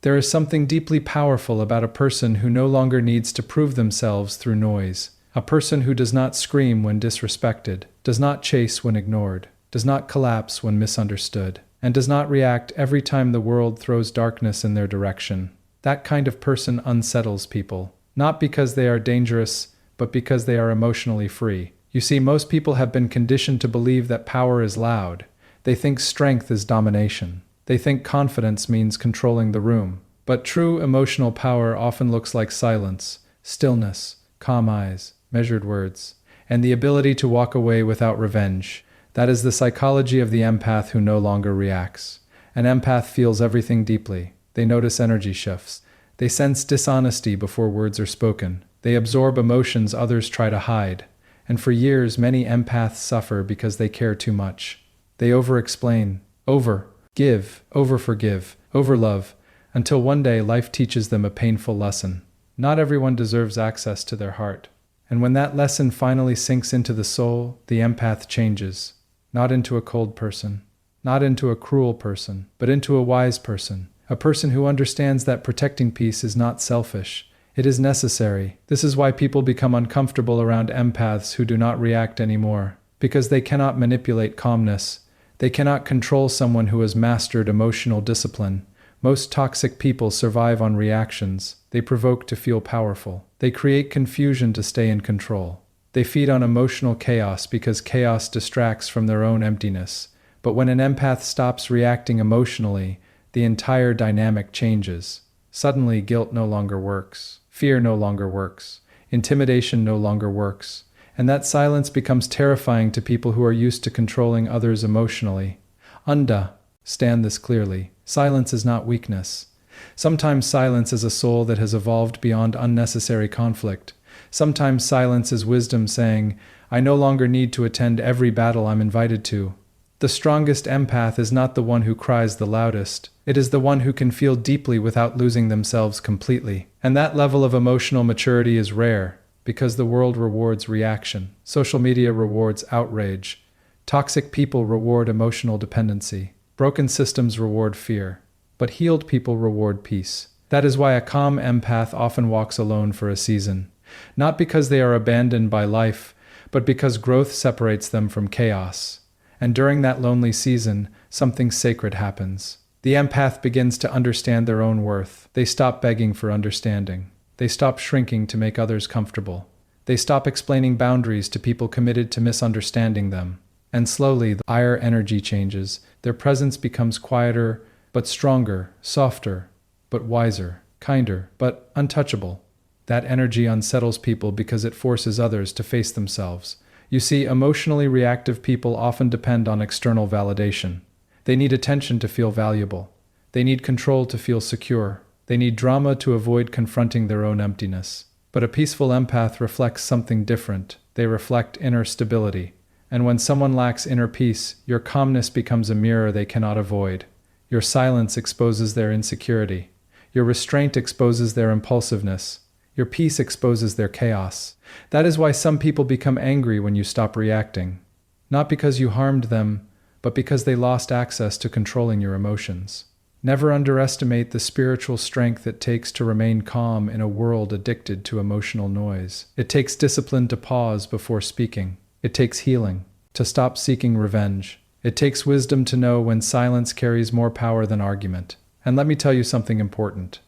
There is something deeply powerful about a person who no longer needs to prove themselves through noise. A person who does not scream when disrespected, does not chase when ignored, does not collapse when misunderstood, and does not react every time the world throws darkness in their direction. That kind of person unsettles people, not because they are dangerous, but because they are emotionally free. You see, most people have been conditioned to believe that power is loud. They think strength is domination. They think confidence means controlling the room. But true emotional power often looks like silence, stillness, calm eyes, measured words, and the ability to walk away without revenge. That is the psychology of the empath who no longer reacts. An empath feels everything deeply. They notice energy shifts. They sense dishonesty before words are spoken. They absorb emotions others try to hide. And for years, many empaths suffer because they care too much. They over-explain, over-give, over-forgive, over-love, until one day life teaches them a painful lesson. Not everyone deserves access to their heart. And when that lesson finally sinks into the soul, the empath changes. Not into a cold person, not into a cruel person, but into a wise person. A person who understands that protecting peace is not selfish. It is necessary. This is why people become uncomfortable around empaths who do not react anymore. Because they cannot manipulate calmness. They cannot control someone who has mastered emotional discipline. Most toxic people survive on reactions. They provoke to feel powerful. They create confusion to stay in control. They feed on emotional chaos because chaos distracts from their own emptiness. But when an empath stops reacting emotionally, the entire dynamic changes. Suddenly, guilt no longer works. Fear no longer works. Intimidation no longer works. And that silence becomes terrifying to people who are used to controlling others emotionally. Understand this clearly. Silence is not weakness. Sometimes silence is a soul that has evolved beyond unnecessary conflict. Sometimes silence is wisdom saying, I no longer need to attend every battle I'm invited to. The strongest empath is not the one who cries the loudest. It is the one who can feel deeply without losing themselves completely. And that level of emotional maturity is rare, because the world rewards reaction. Social media rewards outrage. Toxic people reward emotional dependency. Broken systems reward fear. But healed people reward peace. That is why a calm empath often walks alone for a season. Not because they are abandoned by life, but because growth separates them from chaos. And during that lonely season, something sacred happens. The empath begins to understand their own worth. They stop begging for understanding. They stop shrinking to make others comfortable. They stop explaining boundaries to people committed to misunderstanding them. And slowly, the higher energy changes. Their presence becomes quieter, but stronger, softer, but wiser, kinder, but untouchable. That energy unsettles people because it forces others to face themselves. You see, emotionally reactive people often depend on external validation. They need attention to feel valuable. They need control to feel secure. They need drama to avoid confronting their own emptiness. But a peaceful empath reflects something different. They reflect inner stability. And when someone lacks inner peace, your calmness becomes a mirror they cannot avoid. Your silence exposes their insecurity. Your restraint exposes their impulsiveness. Your peace exposes their chaos. That is why some people become angry when you stop reacting. Not because you harmed them, but because they lost access to controlling your emotions. Never underestimate the spiritual strength it takes to remain calm in a world addicted to emotional noise. It takes discipline to pause before speaking. It takes healing to stop seeking revenge. It takes wisdom to know when silence carries more power than argument. And let me tell you something important.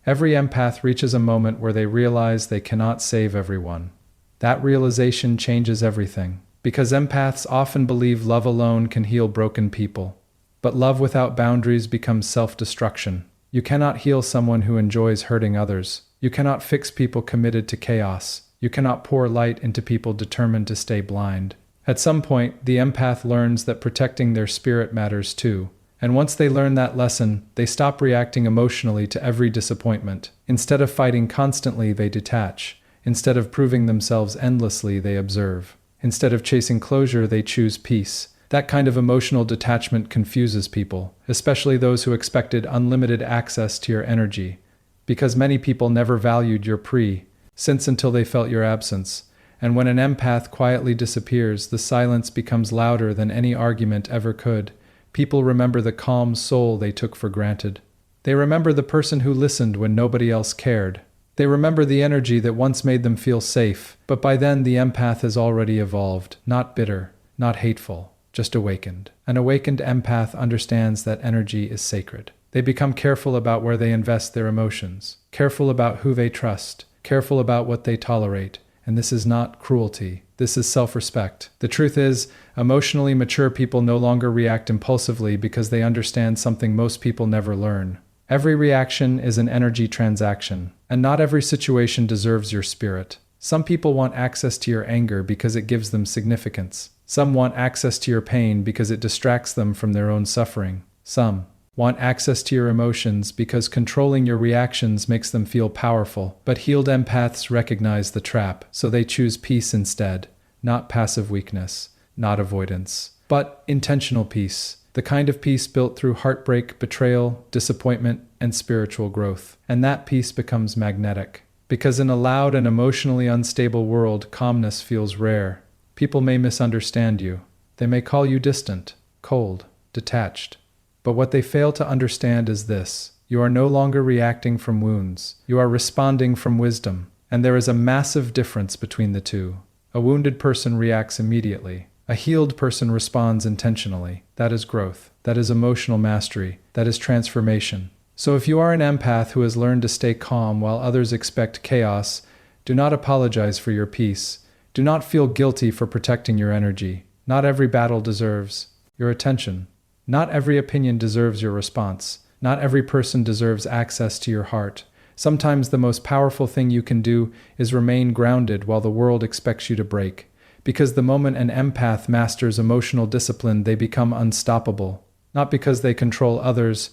Every empath reaches a moment where they realize they cannot save everyone. That realization changes everything, because empaths often believe love alone can heal broken people. But love without boundaries becomes self-destruction. You cannot heal someone who enjoys hurting others. You cannot fix people committed to chaos. You cannot pour light into people determined to stay blind. At some point, the empath learns that protecting their spirit matters too. And once they learn that lesson, they stop reacting emotionally to every disappointment. Instead of fighting constantly, they detach. Instead of proving themselves endlessly, they observe. Instead of chasing closure, they choose peace. That kind of emotional detachment confuses people, especially those who expected unlimited access to your energy, because many people never valued your presence until they felt your absence. And when an empath quietly disappears, the silence becomes louder than any argument ever could. People remember the calm soul they took for granted. They remember the person who listened when nobody else cared. They remember the energy that once made them feel safe, but by then the empath has already evolved, not bitter, not hateful, just awakened. An awakened empath understands that energy is sacred. They become careful about where they invest their emotions, careful about who they trust, careful about what they tolerate. And this is not cruelty. This is self-respect. The truth is, emotionally mature people no longer react impulsively because they understand something most people never learn. Every reaction is an energy transaction, and not every situation deserves your spirit. Some people want access to your anger because it gives them significance. Some want access to your pain because it distracts them from their own suffering. Some want access to your emotions because controlling your reactions makes them feel powerful. But healed empaths recognize the trap, so they choose peace instead. Not passive weakness, not avoidance, but intentional peace. The kind of peace built through heartbreak, betrayal, disappointment, and spiritual growth. And that peace becomes magnetic. Because in a loud and emotionally unstable world, calmness feels rare. People may misunderstand you. They may call you distant, cold, detached. But what they fail to understand is this: you are no longer reacting from wounds. You are responding from wisdom. And there is a massive difference between the two. A wounded person reacts immediately. A healed person responds intentionally. That is growth. That is emotional mastery. That is transformation. So if you are an empath who has learned to stay calm while others expect chaos, do not apologize for your peace. Do not feel guilty for protecting your energy. Not every battle deserves your attention. Not every opinion deserves your response. Not every person deserves access to your heart. Sometimes the most powerful thing you can do is remain grounded while the world expects you to break. Because the moment an empath masters emotional discipline, they become unstoppable. Not because they control others,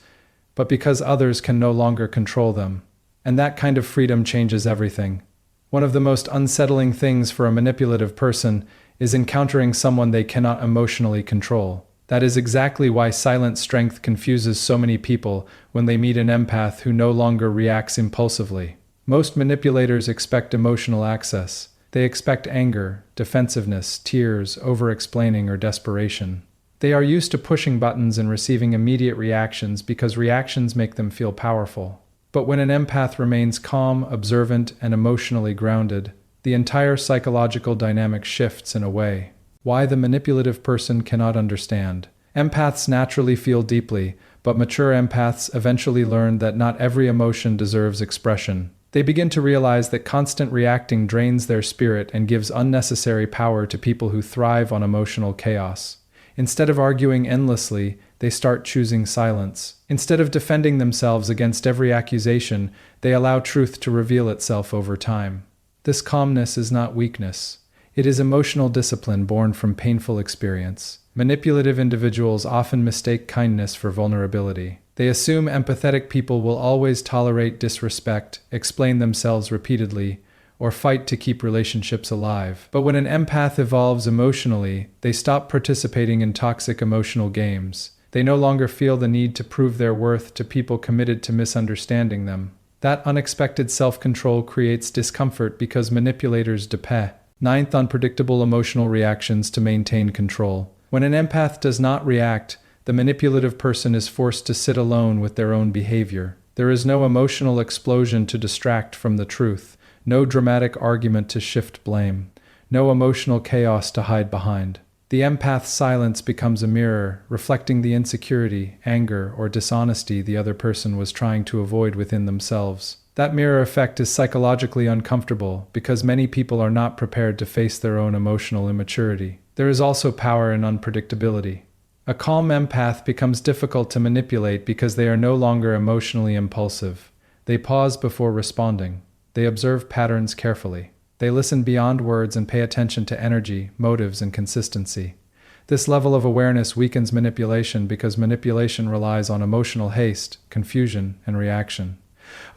but because others can no longer control them. And that kind of freedom changes everything. One of the most unsettling things for a manipulative person is encountering someone they cannot emotionally control. That is exactly why silent strength confuses so many people when they meet an empath who no longer reacts impulsively. Most manipulators expect emotional access. They expect anger, defensiveness, tears, over-explaining, or desperation. They are used to pushing buttons and receiving immediate reactions because reactions make them feel powerful. But when an empath remains calm, observant, and emotionally grounded, the entire psychological dynamic shifts in a way why the manipulative person cannot understand. Empaths naturally feel deeply, but mature empaths eventually learn that not every emotion deserves expression. They begin to realize that constant reacting drains their spirit and gives unnecessary power to people who thrive on emotional chaos. Instead of arguing endlessly, they start choosing silence. Instead of defending themselves against every accusation, they allow truth to reveal itself over time. This calmness is not weakness. It is emotional discipline born from painful experience. Manipulative individuals often mistake kindness for vulnerability. They assume empathetic people will always tolerate disrespect, explain themselves repeatedly, or fight to keep relationships alive. But when an empath evolves emotionally, they stop participating in toxic emotional games. They no longer feel the need to prove their worth to people committed to misunderstanding them. That unexpected self-control creates discomfort because manipulators depend. Ninth, unpredictable emotional reactions to maintain control. When an empath does not react, the manipulative person is forced to sit alone with their own behavior. There is no emotional explosion to distract from the truth, no dramatic argument to shift blame, no emotional chaos to hide behind. The empath's silence becomes a mirror, reflecting the insecurity, anger, or dishonesty the other person was trying to avoid within themselves. That mirror effect is psychologically uncomfortable because many people are not prepared to face their own emotional immaturity. There is also power in unpredictability. A calm empath becomes difficult to manipulate because they are no longer emotionally impulsive. They pause before responding. They observe patterns carefully. They listen beyond words and pay attention to energy, motives, and consistency. This level of awareness weakens manipulation because manipulation relies on emotional haste, confusion, and reaction.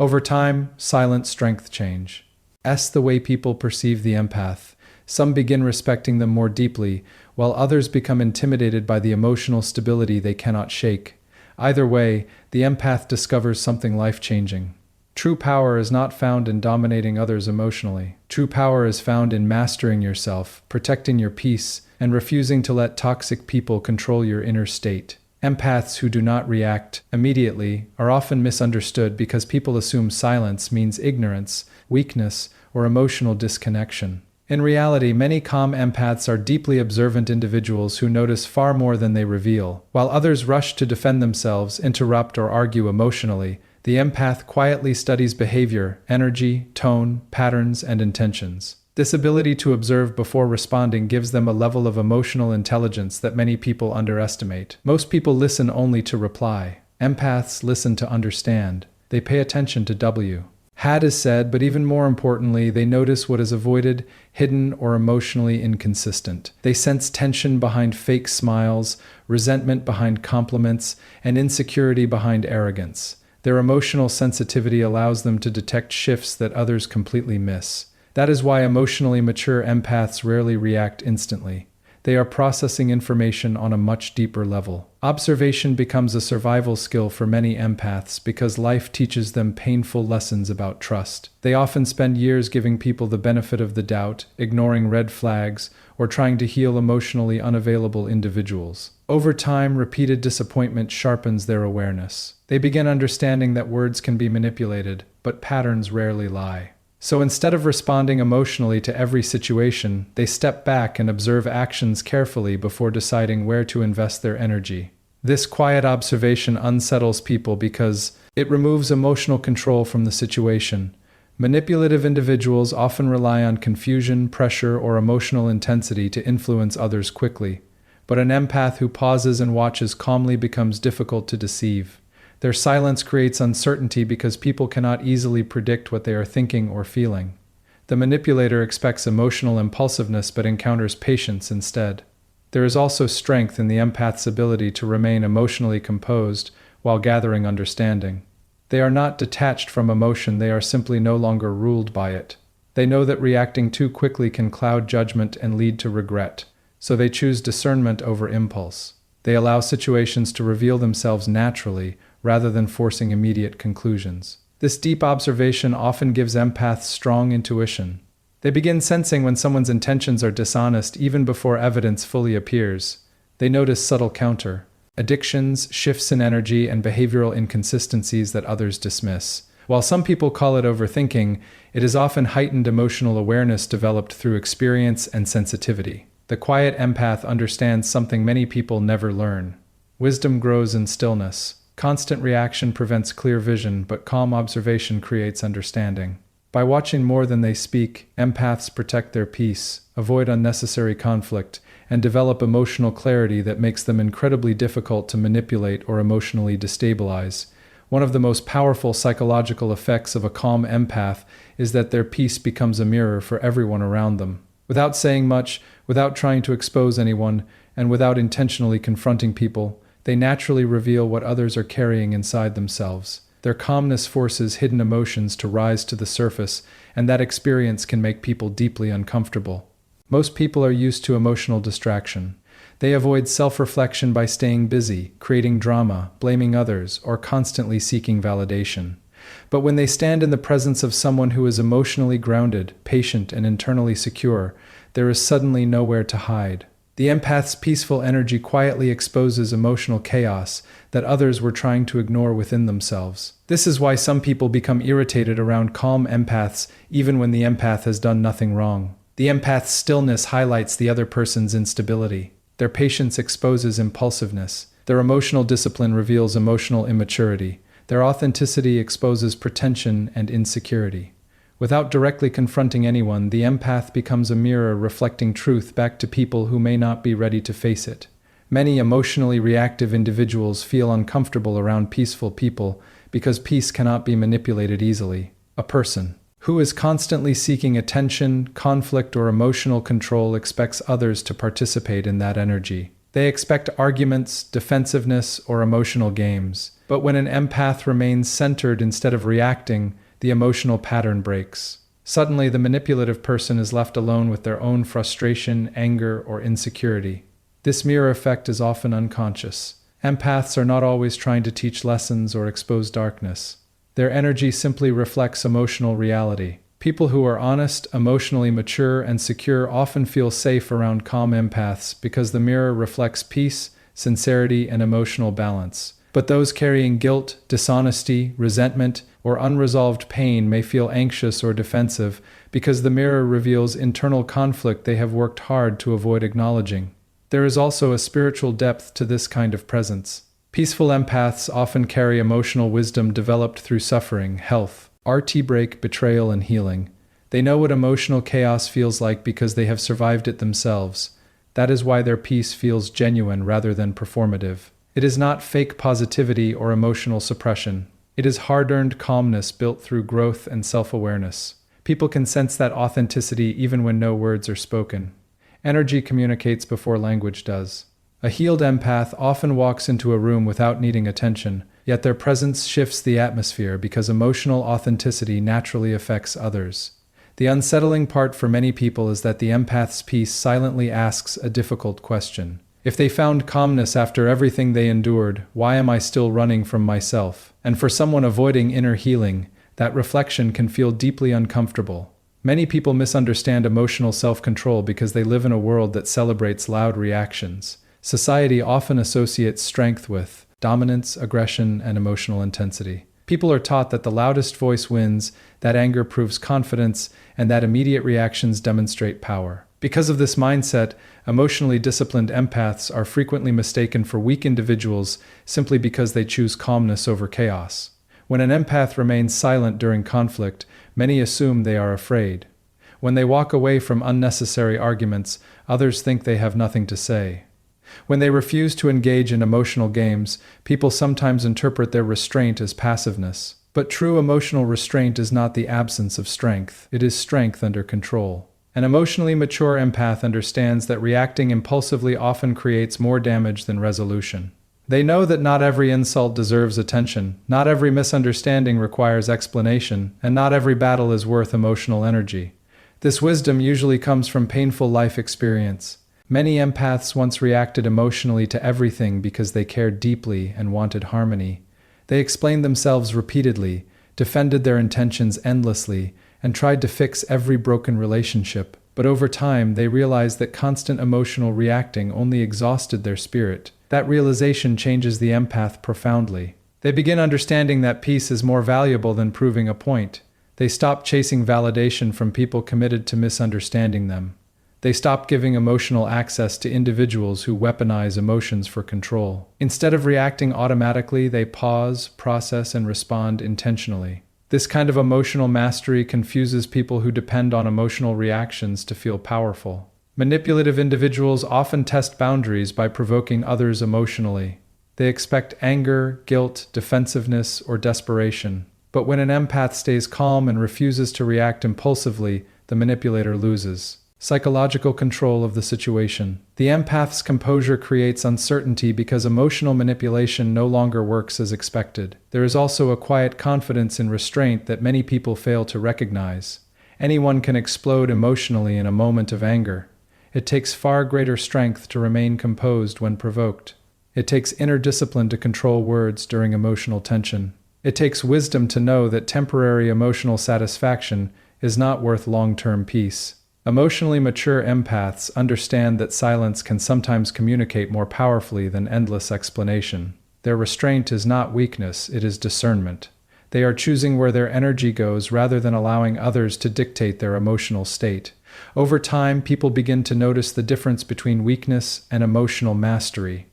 Over time, silent strength change. The way people perceive the empath. Some begin respecting them more deeply, while others become intimidated by the emotional stability they cannot shake. Either way, the empath discovers something life-changing. True power is not found in dominating others emotionally. True power is found in mastering yourself, protecting your peace, and refusing to let toxic people control your inner state. Empaths who do not react immediately are often misunderstood because people assume silence means ignorance, weakness, or emotional disconnection. In reality, many calm empaths are deeply observant individuals who notice far more than they reveal. While others rush to defend themselves, interrupt, or argue emotionally, the empath quietly studies behavior, energy, tone, patterns, and intentions. This ability to observe before responding gives them a level of emotional intelligence that many people underestimate. Most people listen only to reply. Empaths listen to understand. They pay attention to W. Had is said, but even more importantly, they notice what is avoided, hidden, or emotionally inconsistent. They sense tension behind fake smiles, resentment behind compliments, and insecurity behind arrogance. Their emotional sensitivity allows them to detect shifts that others completely miss. That is why emotionally mature empaths rarely react instantly. They are processing information on a much deeper level. Observation becomes a survival skill for many empaths because life teaches them painful lessons about trust. They often spend years giving people the benefit of the doubt, ignoring red flags, or trying to heal emotionally unavailable individuals. Over time, repeated disappointment sharpens their awareness. They begin understanding that words can be manipulated, but patterns rarely lie. So instead of responding emotionally to every situation, they step back and observe actions carefully before deciding where to invest their energy. This quiet observation unsettles people because it removes emotional control from the situation. Manipulative individuals often rely on confusion, pressure, or emotional intensity to influence others quickly, but an empath who pauses and watches calmly becomes difficult to deceive. Their silence creates uncertainty because people cannot easily predict what they are thinking or feeling. The manipulator expects emotional impulsiveness but encounters patience instead. There is also strength in the empath's ability to remain emotionally composed while gathering understanding. They are not detached from emotion, they are simply no longer ruled by it. They know that reacting too quickly can cloud judgment and lead to regret, so they choose discernment over impulse. They allow situations to reveal themselves naturally, rather than forcing immediate conclusions. This deep observation often gives empaths strong intuition. They begin sensing when someone's intentions are dishonest even before evidence fully appears. They notice subtle addictions, shifts in energy, and behavioral inconsistencies that others dismiss. While some people call it overthinking, it is often heightened emotional awareness developed through experience and sensitivity. The quiet empath understands something many people never learn. Wisdom grows in stillness. Constant reaction prevents clear vision, but calm observation creates understanding. By watching more than they speak, empaths protect their peace, avoid unnecessary conflict, and develop emotional clarity that makes them incredibly difficult to manipulate or emotionally destabilize. One of the most powerful psychological effects of a calm empath is that their peace becomes a mirror for everyone around them. Without saying much, without trying to expose anyone, and without intentionally confronting people, they naturally reveal what others are carrying inside themselves. Their calmness forces hidden emotions to rise to the surface, and that experience can make people deeply uncomfortable. Most people are used to emotional distraction. They avoid self-reflection by staying busy, creating drama, blaming others, or constantly seeking validation. But when they stand in the presence of someone who is emotionally grounded, patient, and internally secure, there is suddenly nowhere to hide. The empath's peaceful energy quietly exposes emotional chaos that others were trying to ignore within themselves. This is why some people become irritated around calm empaths even when the empath has done nothing wrong. The empath's stillness highlights the other person's instability. Their patience exposes impulsiveness. Their emotional discipline reveals emotional immaturity. Their authenticity exposes pretension and insecurity. Without directly confronting anyone, the empath becomes a mirror reflecting truth back to people who may not be ready to face it. Many emotionally reactive individuals feel uncomfortable around peaceful people because peace cannot be manipulated easily. A person who is constantly seeking attention, conflict, or emotional control expects others to participate in that energy. They expect arguments, defensiveness, or emotional games. But when an empath remains centered instead of reacting, the emotional pattern breaks. Suddenly, the manipulative person is left alone with their own frustration, anger, or insecurity. This mirror effect is often unconscious. Empaths are not always trying to teach lessons or expose darkness. Their energy simply reflects emotional reality. People who are honest, emotionally mature, and secure often feel safe around calm empaths because the mirror reflects peace, sincerity, and emotional balance. But those carrying guilt, dishonesty, resentment, or unresolved pain may feel anxious or defensive because the mirror reveals internal conflict they have worked hard to avoid acknowledging. There is also a spiritual depth to this kind of presence. Peaceful empaths often carry emotional wisdom developed through suffering, health, heartbreak, betrayal, and healing. They know what emotional chaos feels like because they have survived it themselves. That is why their peace feels genuine rather than performative. It is not fake positivity or emotional suppression. It is hard-earned calmness built through growth and self-awareness. People can sense that authenticity even when no words are spoken. Energy communicates before language does. A healed empath often walks into a room without needing attention, yet their presence shifts the atmosphere because emotional authenticity naturally affects others. The unsettling part for many people is that the empath's peace silently asks a difficult question. If they found calmness after everything they endured, why am I still running from myself? And for someone avoiding inner healing, that reflection can feel deeply uncomfortable. Many people misunderstand emotional self-control because they live in a world that celebrates loud reactions. Society often associates strength with dominance, aggression, and emotional intensity. People are taught that the loudest voice wins, that anger proves confidence, and that immediate reactions demonstrate power. Because of this mindset, emotionally disciplined empaths are frequently mistaken for weak individuals simply because they choose calmness over chaos. When an empath remains silent during conflict, many assume they are afraid. When they walk away from unnecessary arguments, others think they have nothing to say. When they refuse to engage in emotional games, people sometimes interpret their restraint as passiveness. But true emotional restraint is not the absence of strength, it is strength under control. An emotionally mature empath understands that reacting impulsively often creates more damage than resolution. They know that not every insult deserves attention, not every misunderstanding requires explanation, and not every battle is worth emotional energy. This wisdom usually comes from painful life experience. Many empaths once reacted emotionally to everything because they cared deeply and wanted harmony. They explained themselves repeatedly, defended their intentions endlessly, and tried to fix every broken relationship. But over time, they realized that constant emotional reacting only exhausted their spirit. That realization changes the empath profoundly. They begin understanding that peace is more valuable than proving a point. They stop chasing validation from people committed to misunderstanding them. They stop giving emotional access to individuals who weaponize emotions for control. Instead of reacting automatically, they pause, process, and respond intentionally. This kind of emotional mastery confuses people who depend on emotional reactions to feel powerful. Manipulative individuals often test boundaries by provoking others emotionally. They expect anger, guilt, defensiveness, or desperation. But when an empath stays calm and refuses to react impulsively, the manipulator loses psychological control of the situation. The empath's composure creates uncertainty because emotional manipulation no longer works as expected. There is also a quiet confidence in restraint that many people fail to recognize. Anyone can explode emotionally in a moment of anger. It takes far greater strength to remain composed when provoked. It takes inner discipline to control words during emotional tension. It takes wisdom to know that temporary emotional satisfaction is not worth long-term peace. Emotionally mature empaths understand that silence can sometimes communicate more powerfully than endless explanation. Their restraint is not weakness, it is discernment. They are choosing where their energy goes rather than allowing others to dictate their emotional state. Over time, people begin to notice the difference between weakness and emotional mastery.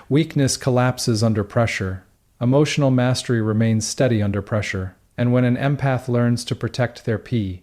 Weakness collapses under pressure. Emotional mastery remains steady under pressure. And when an empath learns to protect their peace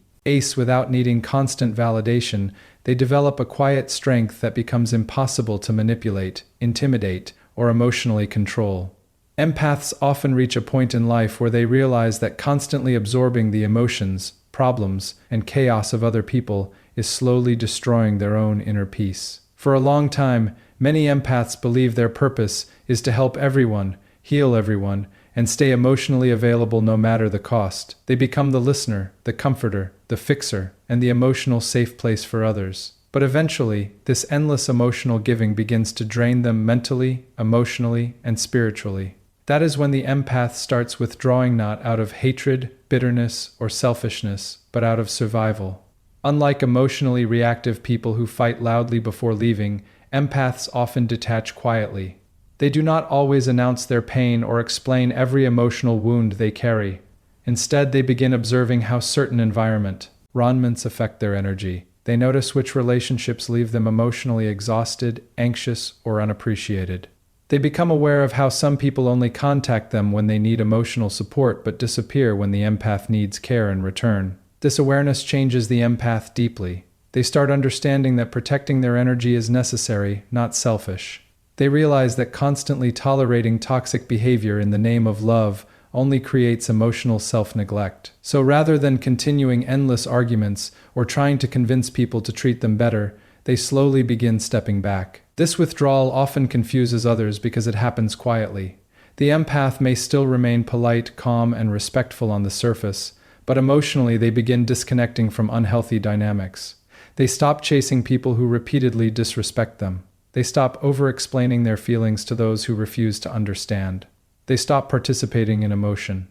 without needing constant validation, they develop a quiet strength that becomes impossible to manipulate, intimidate, or emotionally control. Empaths often reach a point in life where they realize that constantly absorbing the emotions, problems, and chaos of other people is slowly destroying their own inner peace. For a long time, many empaths believe their purpose is to help everyone, heal everyone, and stay emotionally available no matter the cost. They become the listener, the comforter, the fixer, and the emotional safe place for others. But eventually, this endless emotional giving begins to drain them mentally, emotionally, and spiritually. That is when the empath starts withdrawing not out of hatred, bitterness, or selfishness, but out of survival. Unlike emotionally reactive people who fight loudly before leaving, empaths often detach quietly. They do not always announce their pain or explain every emotional wound they carry. Instead, they begin observing how certain environments affect their energy. They notice which relationships leave them emotionally exhausted, anxious, or unappreciated. They become aware of how some people only contact them when they need emotional support but disappear when the empath needs care in return. This awareness changes the empath deeply. They start understanding that protecting their energy is necessary, not selfish. They realize that constantly tolerating toxic behavior in the name of love only creates emotional self-neglect. So rather than continuing endless arguments or trying to convince people to treat them better, they slowly begin stepping back. This withdrawal often confuses others because it happens quietly. The empath may still remain polite, calm, and respectful on the surface, but emotionally they begin disconnecting from unhealthy dynamics. They stop chasing people who repeatedly disrespect them. They stop over-explaining their feelings to those who refuse to understand. They stop participating in emotion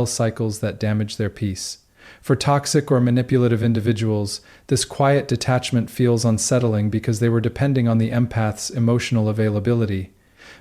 cycles that damage their peace. For toxic or manipulative individuals, this quiet detachment feels unsettling because they were depending on the empath's emotional availability.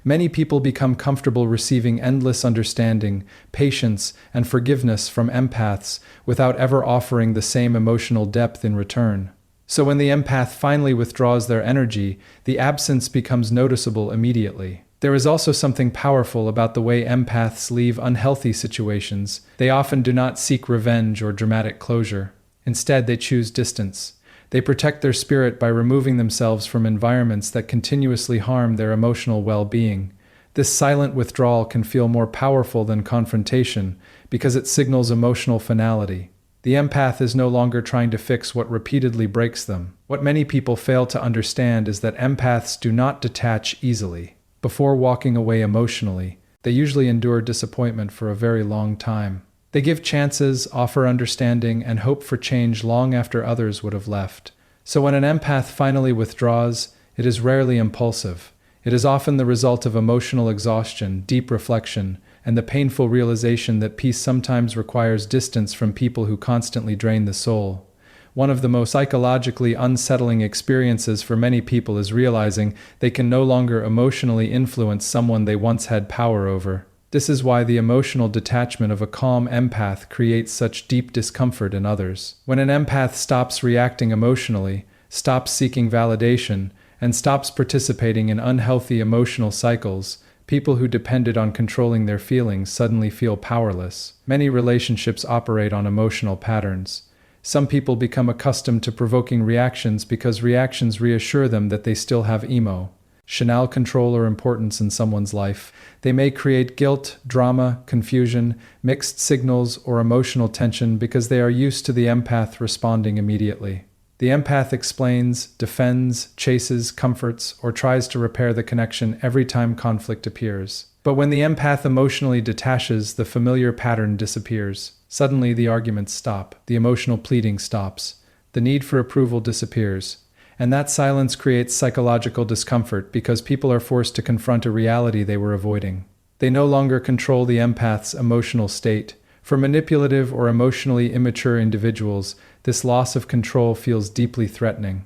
Many people become comfortable receiving endless understanding, patience, and forgiveness from empaths without ever offering the same emotional depth in return. So when the empath finally withdraws their energy, the absence becomes noticeable immediately. There is also something powerful about the way empaths leave unhealthy situations. They often do not seek revenge or dramatic closure. Instead, they choose distance. They protect their spirit by removing themselves from environments that continuously harm their emotional well-being. This silent withdrawal can feel more powerful than confrontation because it signals emotional finality. The empath is no longer trying to fix what repeatedly breaks them. What many people fail to understand is that empaths do not detach easily. Before walking away emotionally, they usually endure disappointment for a very long time. They give chances, offer understanding, and hope for change long after others would have left. So when an empath finally withdraws, it is rarely impulsive. It is often the result of emotional exhaustion, deep reflection, and the painful realization that peace sometimes requires distance from people who constantly drain the soul. One of the most psychologically unsettling experiences for many people is realizing they can no longer emotionally influence someone they once had power over. This is why the emotional detachment of a calm empath creates such deep discomfort in others. When an empath stops reacting emotionally, stops seeking validation, and stops participating in unhealthy emotional cycles, people who depended on controlling their feelings suddenly feel powerless. Many relationships operate on emotional patterns. Some people become accustomed to provoking reactions because reactions reassure them that they still have emotional control or importance in someone's life. They may create guilt, drama, confusion, mixed signals, or emotional tension because they are used to the empath responding immediately. The empath explains, defends, chases, comforts, or tries to repair the connection every time conflict appears. But when the empath emotionally detaches, the familiar pattern disappears. Suddenly, the arguments stop, the emotional pleading stops, the need for approval disappears, and that silence creates psychological discomfort because people are forced to confront a reality they were avoiding. They no longer control the empath's emotional state. For manipulative or emotionally immature individuals, this loss of control feels deeply threatening.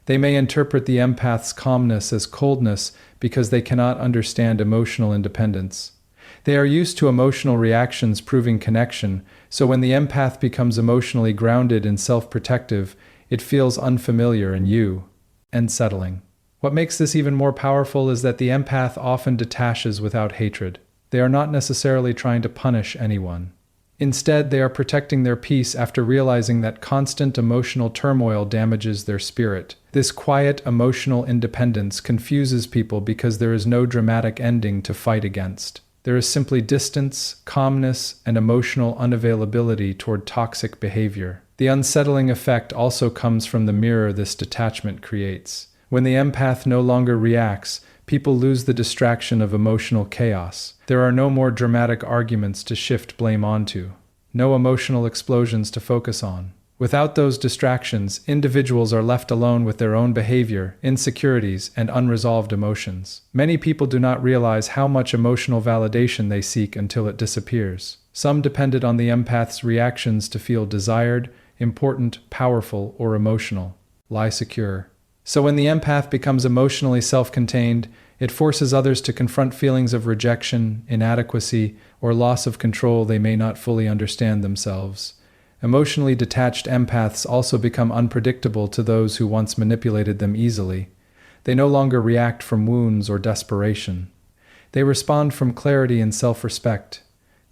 They may interpret the empath's calmness as coldness because they cannot understand emotional independence. They are used to emotional reactions proving connection, so when the empath becomes emotionally grounded and self-protective, it feels unfamiliar and unsettling. What makes this even more powerful is that the empath often detaches without hatred. They are not necessarily trying to punish anyone. Instead, they are protecting their peace after realizing that constant emotional turmoil damages their spirit. This quiet emotional independence confuses people because there is no dramatic ending to fight against. There is simply distance, calmness, and emotional unavailability toward toxic behavior. The unsettling effect also comes from the mirror this detachment creates. When the empath no longer reacts, people lose the distraction of emotional chaos. There are no more dramatic arguments to shift blame onto. No emotional explosions to focus on. Without those distractions, individuals are left alone with their own behavior, insecurities, and unresolved emotions. Many people do not realize how much emotional validation they seek until it disappears. Some depended on the empath's reactions to feel desired, important, powerful, or emotional. Lie secure. So when the empath becomes emotionally self-contained, It forces others to confront feelings of rejection, inadequacy, or loss of control they may not fully understand themselves. Emotionally detached empaths also become unpredictable to those who once manipulated them easily. They no longer react from wounds or desperation. They respond from clarity and self-respect.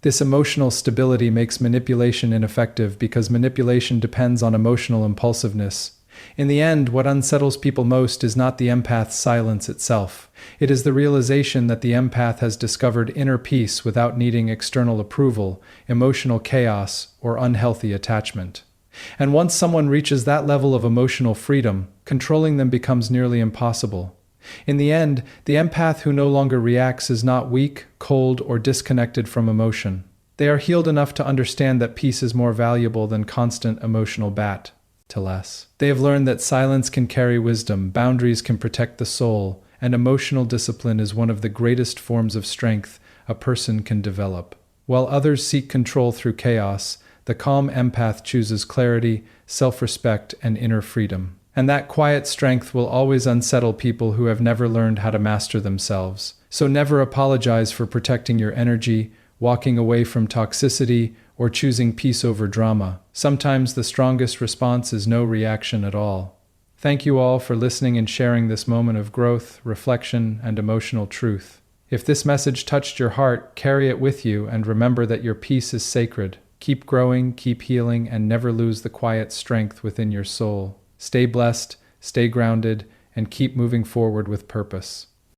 This emotional stability makes manipulation ineffective because manipulation depends on emotional impulsiveness. In the end, what unsettles people most is not the empath's silence itself. It is the realization that the empath has discovered inner peace without needing external approval, emotional chaos, or unhealthy attachment. And once someone reaches that level of emotional freedom, controlling them becomes nearly impossible. In the end, the empath who no longer reacts is not weak, cold, or disconnected from emotion. They are healed enough to understand that peace is more valuable than constant emotional battle. They have learned that silence can carry wisdom, boundaries can protect the soul, and emotional discipline is one of the greatest forms of strength a person can develop. While others seek control through chaos, the calm empath chooses clarity, self-respect, and inner freedom. And that quiet strength will always unsettle people who have never learned how to master themselves. So never apologize for protecting your energy, walking away from toxicity, or choosing peace over drama. Sometimes the strongest response is no reaction at all. Thank you all for listening and sharing this moment of growth, reflection, and emotional truth. If this message touched your heart, carry it with you and remember that your peace is sacred. Keep growing, keep healing, and never lose the quiet strength within your soul. Stay blessed, stay grounded, and keep moving forward with purpose.